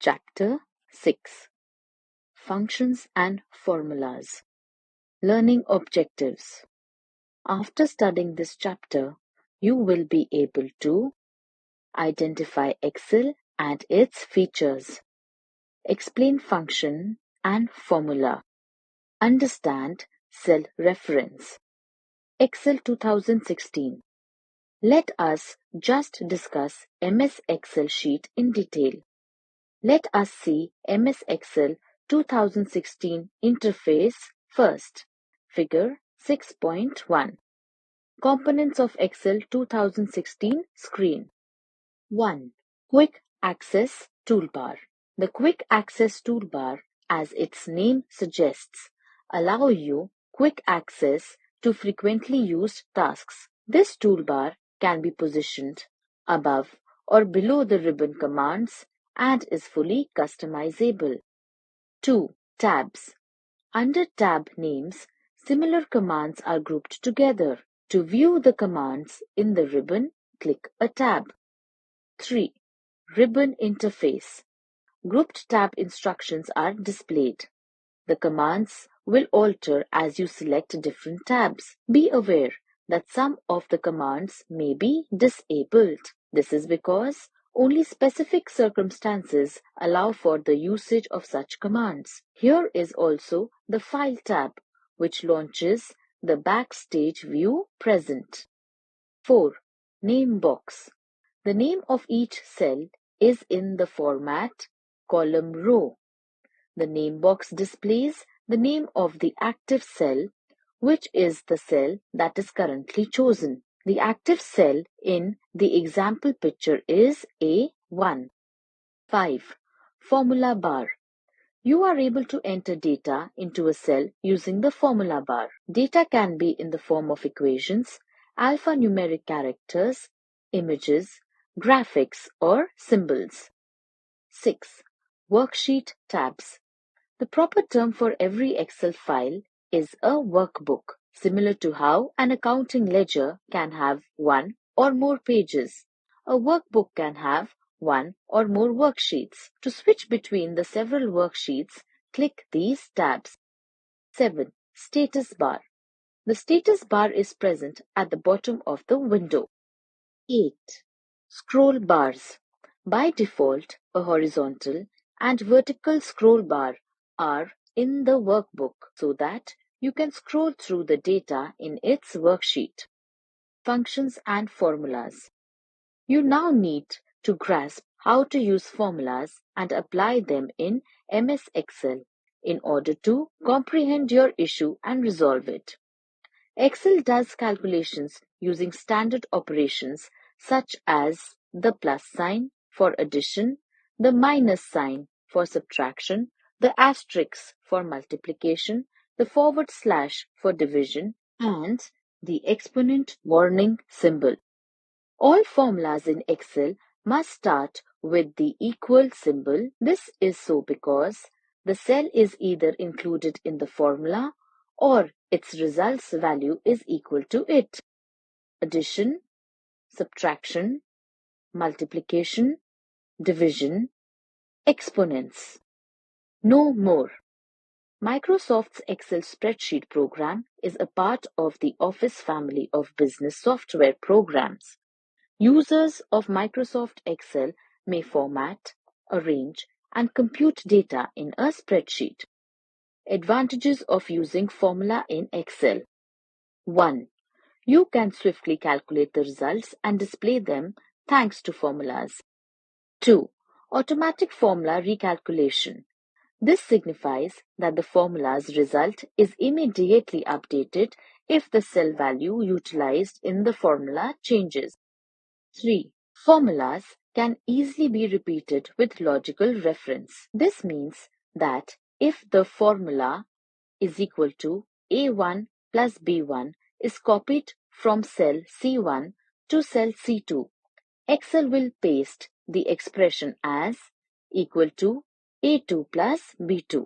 Chapter 6: Functions and Formulas. Learning Objectives. After studying this chapter, you will be able to identify Excel and its features, explain function and formula, understand cell reference. Excel 2016. Let us just discuss MS Excel sheet in detail. Let us see MS Excel 2016 interface first. Figure 6.1. Components of Excel 2016 screen. 1. Quick Access Toolbar. The Quick Access Toolbar, as its name suggests, allow you quick access to frequently used tasks. This toolbar can be positioned above or below the ribbon commands and is fully customizable. 2. Tabs. Under tab names, similar commands are grouped together. To view the commands in the ribbon, click a tab. 3. Ribbon interface. Grouped tab instructions are displayed. The commands will alter as you select different tabs. Be aware that some of the commands may be disabled. This is because only specific circumstances allow for the usage of such commands. Here is also the File tab, which launches the Backstage view present. 4. Name box. The name of each cell is in the format column row. The name box displays the name of the active cell, which is the cell that is currently chosen. The active cell in the example picture is A1. 5. Formula bar. You are able to enter data into a cell using the formula bar. Data can be in the form of equations, alphanumeric characters, images, graphics, or symbols. 6. Worksheet tabs. The proper term for every Excel file is a workbook, similar to how an accounting ledger can have one or more pages. A workbook can have one or more worksheets. To switch between the several worksheets, click these tabs. 7. Status bar. The status bar is present at the bottom of the window. 8. Scroll bars. By default, a horizontal and vertical scroll bar are in the workbook so that you can scroll through the data in its worksheet. Functions and formulas. You now need to grasp how to use formulas and apply them in MS Excel in order to comprehend your issue and resolve it. Excel does calculations using standard operations such as the plus sign for addition, the minus sign for subtraction, the asterisk for multiplication, the forward slash for division, and the exponent warning symbol. All formulas in Excel must start with the equal symbol. This is so because the cell is either included in the formula or its results value is equal to it. Addition, subtraction, multiplication, division, exponents. No more. Microsoft's Excel spreadsheet program is a part of the Office family of business software programs. Users of Microsoft Excel may format, arrange, and compute data in a spreadsheet. Advantages of using formula in Excel. 1. You can swiftly calculate the results and display them thanks to formulas. 2. Automatic formula recalculation. This signifies that the formula's result is immediately updated if the cell value utilized in the formula changes. 3. Formulas can easily be repeated with logical reference. This means that if the formula is equal to A1 plus B1 is copied from cell C1 to cell C2, Excel will paste the expression as equal to A2 plus B2.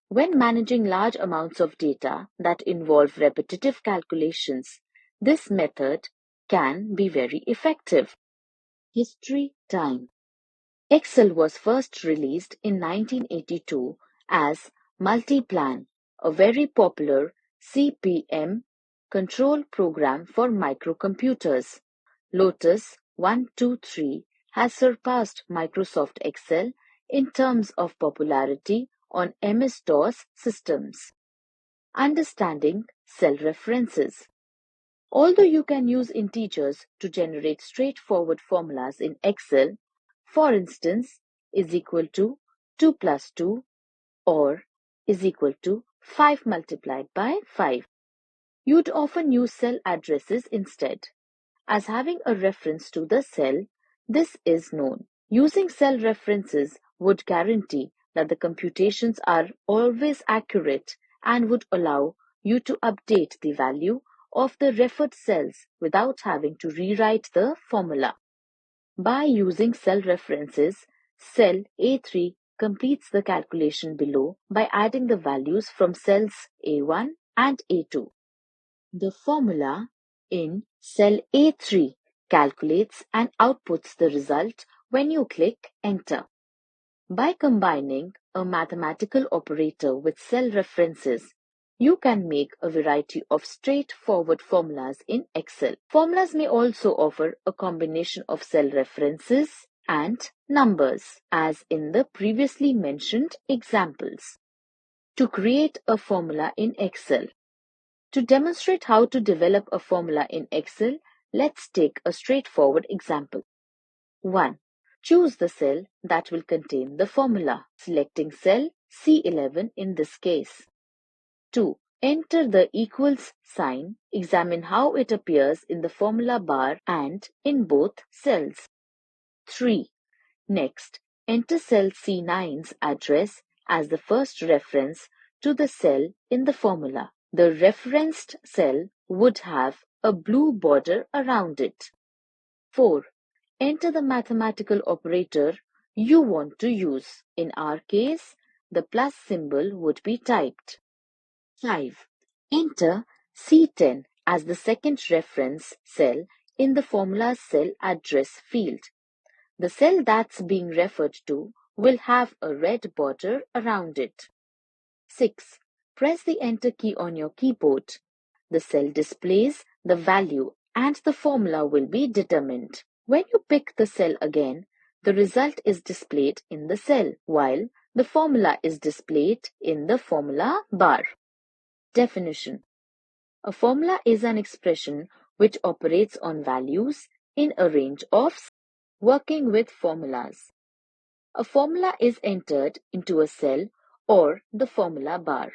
When managing large amounts of data that involve repetitive calculations, this method can be very effective. History time. Excel was first released in 1982 as Multiplan, a very popular CPM control program for microcomputers. Lotus 123 has surpassed Microsoft Excel in terms of popularity on MS-DOS systems. Understanding cell references. Although you can use integers to generate straightforward formulas in Excel, for instance, is equal to 2 plus 2 or is equal to 5 multiplied by 5, you'd often use cell addresses instead. As having a reference to the cell, this is known. Using cell references would guarantee that the computations are always accurate and would allow you to update the value of the referred cells without having to rewrite the formula. By using cell references, cell A3 completes the calculation below by adding the values from cells A1 and A2. The formula in cell A3 calculates and outputs the result when you click Enter. By combining a mathematical operator with cell references, you can make a variety of straightforward formulas in Excel. Formulas may also offer a combination of cell references and numbers, as in the previously mentioned examples. To create a formula in Excel. To demonstrate how to develop a formula in Excel, let's take a straightforward example. 1. Choose the cell that will contain the formula, selecting cell C11 in this case. 2. Enter the equals sign. Examine how it appears in the formula bar and in both cells. 3. Next, enter cell C9's address as the first reference to the cell in the formula. The referenced cell would have a blue border around it. 4. Enter the mathematical operator you want to use. In our case, the plus symbol would be typed. 5. Enter C10 as the second reference cell in the formula's cell address field. The cell that's being referred to will have a red border around it. 6. Press the Enter key on your keyboard. The cell displays the value and the formula will be determined. When you pick the cell again, the result is displayed in the cell, while the formula is displayed in the formula bar. Definition. A formula is an expression which operates on values in a range of working with formulas. A formula is entered into a cell or the formula bar.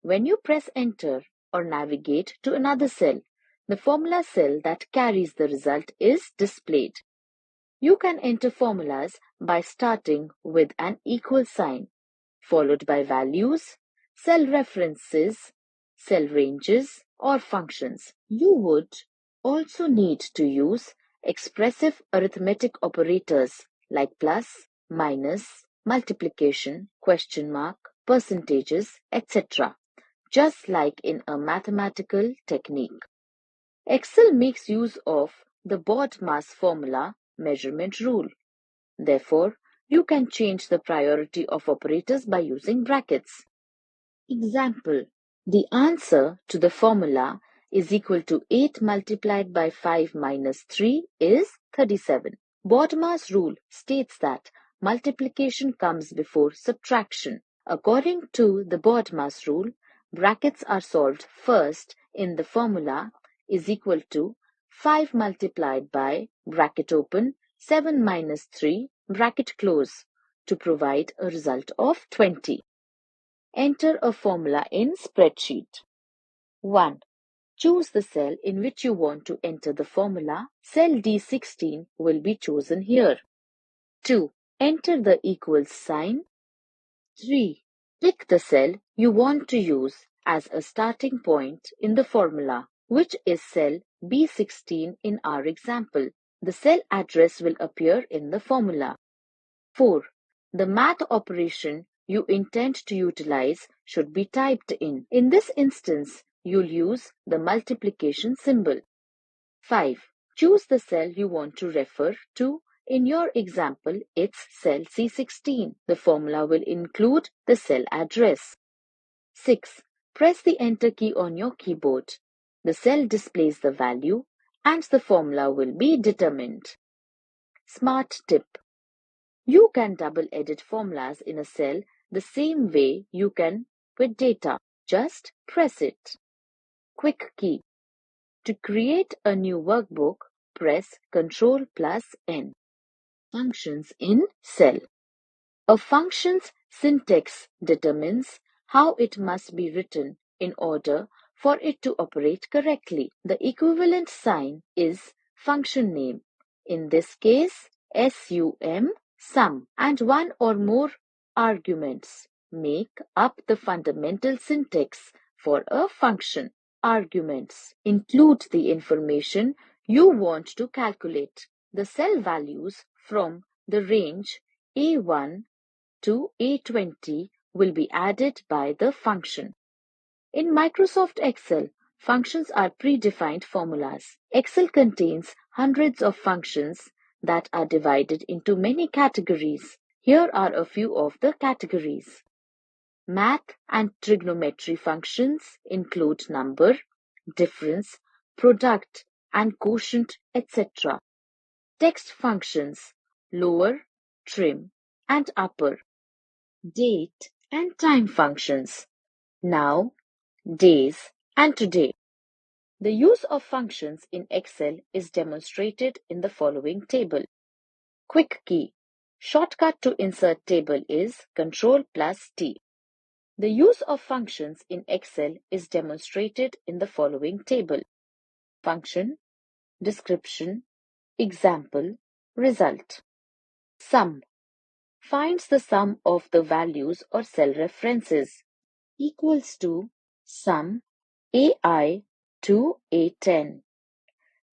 When you press Enter or navigate to another cell, the formula cell that carries the result is displayed. You can enter formulas by starting with an equal sign, followed by values, cell references, cell ranges, or functions. You would also need to use expressive arithmetic operators like plus, minus, multiplication, question mark, percentages, etc., just like in a mathematical technique. Excel makes use of the BOD-MAS formula measurement rule. Therefore, you can change the priority of operators by using brackets. Example: the answer to the formula is equal to 8 multiplied by 5 minus 3 is 37. BOD-MAS rule states that multiplication comes before subtraction. According to the BOD-MAS rule, brackets are solved first in the formula is equal to 5 multiplied by bracket open 7 minus 3 bracket close to provide a result of 20. Enter a formula in spreadsheet. 1. Choose the cell in which you want to enter the formula. Cell D16 will be chosen here. 2. Enter the equals sign. 3. Pick the cell you want to use as a starting point in the formula, which is cell B16 in our example. The cell address will appear in the formula. 4. The math operation you intend to utilize should be typed in. In this instance, you'll use the multiplication symbol. 5. Choose the cell you want to refer to In your example, it's cell C16. The formula will include the cell address. 6. Press the Enter key on your keyboard. The cell displays the value and the formula will be determined. Smart tip. You can double edit formulas in a cell the same way you can with data. Just press it. Quick key. To create a new workbook, press Ctrl+N. Functions in cell. A function's syntax determines how it must be written in order for it to operate correctly. The equivalent sign is function name. In this case, sum, and one or more arguments make up the fundamental syntax for a function. Arguments include the information you want to calculate. The cell values from the range A1 to A20 will be added by the function. In Microsoft Excel, functions are predefined formulas. Excel contains hundreds of functions that are divided into many categories. Here are a few of the categories. Math and trigonometry functions include number, difference, product, and quotient, etc. Text functions, lower, trim, and upper. Date and time functions, now, days, and today. The use of functions in Excel is demonstrated in the following table. Quick key. Shortcut to insert table is Ctrl+T. The use of functions in Excel is demonstrated in the following table. Function, description, example, result. Sum. Finds the sum of the values or cell references equals to sum AI to A10.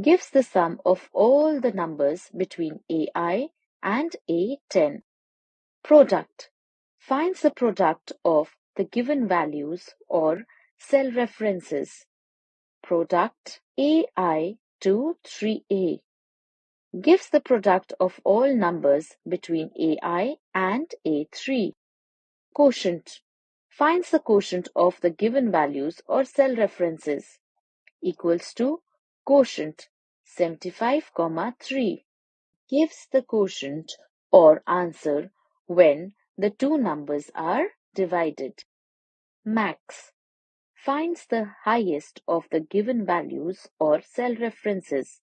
Gives the sum of all the numbers between AI and A10. Product. Finds the product of the given values or cell references. Product AI to 3A. Gives the product of all numbers between AI and A3. Quotient. Finds the quotient of the given values or cell references equals to quotient 75,3. Gives the quotient or answer when the two numbers are divided. Max. Finds the highest of the given values or cell references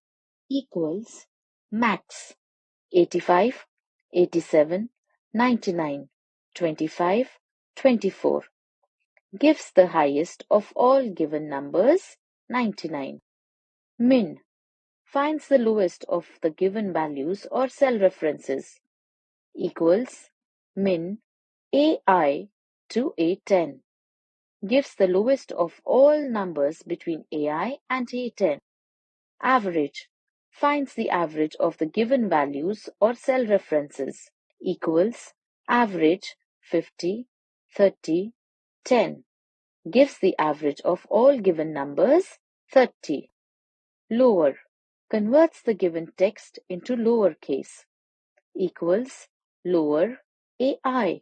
equals max 85, 87, 99, 25, 24. Gives the highest of all given numbers 99. Min. Finds the lowest of the given values or cell references equals min AI to A10. Gives the lowest of all numbers between AI and A10. Average. Finds the average of the given values or cell references equals average 50, 30, 10. Gives the average of all given numbers 30. Lower. Converts the given text into lowercase equals lower AI.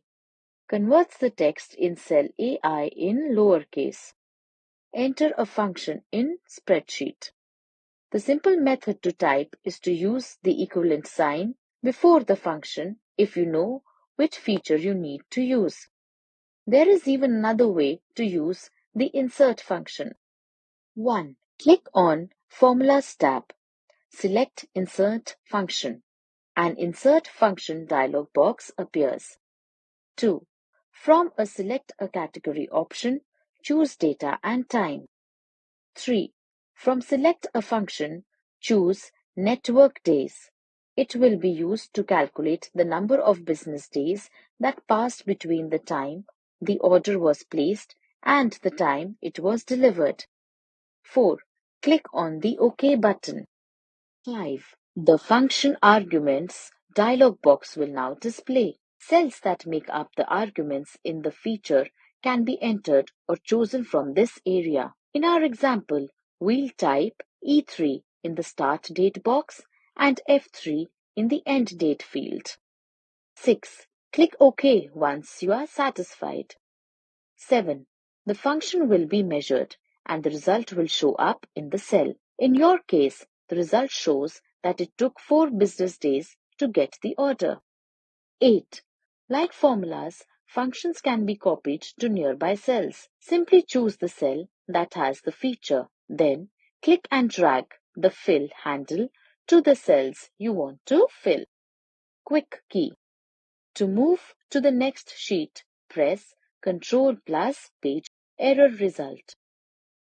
Converts the text in cell AI in lowercase. Enter a function in spreadsheet. The simple method to type is to use the equivalent sign before the function if you know which feature you need to use. There is even another way to use the insert function. 1. Click on Formulas tab. Select Insert Function. An Insert Function dialog box appears. 2. From a Select a Category option, choose Data and Time. 3. From Select a Function, choose Network Days. It will be used to calculate the number of business days that passed between the time the order was placed and the time it was delivered. 4. Click on the OK button. 5. The function arguments dialog box will now display. Cells that make up the arguments in the feature can be entered or chosen from this area. In our example, we'll type E3 in the start date box and F3 in the end date field. 6. Click OK once you are satisfied. 7. The function will be measured and the result will show up in the cell. In your case, the result shows that it took 4 business days to get the order. 8. Like formulas, functions can be copied to nearby cells. Simply choose the cell that has the feature. Then, click and drag the fill handle to the cells you want to fill. Quick key. To move to the next sheet, press Ctrl plus page error result.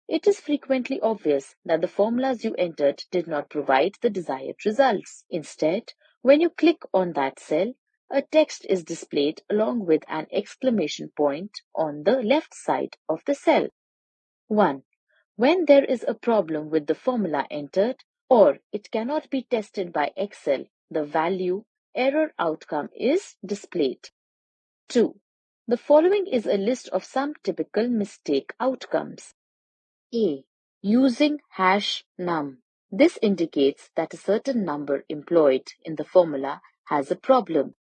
It is frequently obvious that the formulas you entered did not provide the desired results. Instead, when you click on that cell, a text is displayed along with an exclamation point on the left side of the cell. 1. When there is a problem with the formula entered or it cannot be tested by Excel, the value error outcome is displayed. 2. The following is a list of some typical mistake outcomes. A. Using hash num. This indicates that a certain number employed in the formula has a problem.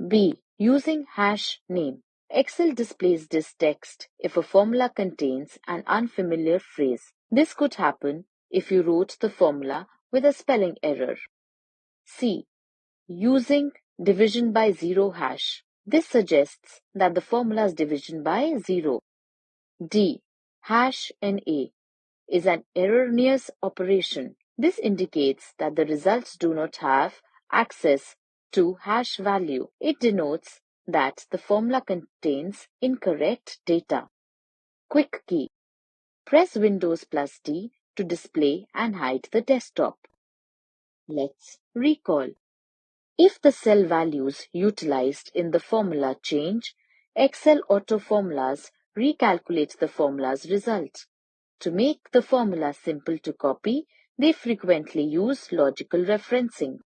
B. Using hash name. Excel displays this text if a formula contains an unfamiliar phrase. This could happen if you wrote the formula with a spelling error. C. Using division by zero hash. This suggests that the formula's division by zero. D. Hash NA is an erroneous operation. This indicates that the results do not have access to hash value. It denotes that the formula contains incorrect data. Quick key. Press Windows plus D to display and hide the desktop. Let's recall. If the cell values utilized in the formula change, Excel Auto Formulas recalculates the formula's result. To make the formula simple to copy, they frequently use logical referencing.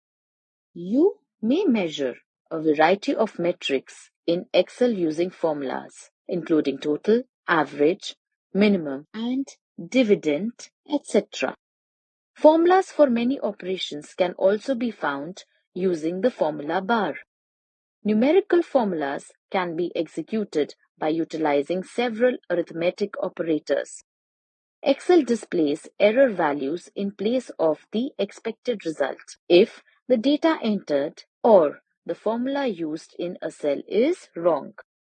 You may measure a variety of metrics in Excel using formulas, including total, average, minimum, and dividend, etc. Formulas for many operations can also be found using the formula bar. Numerical formulas can be executed by utilizing several arithmetic operators. Excel displays error values in place of the expected result if the data entered or the formula used in a cell is wrong.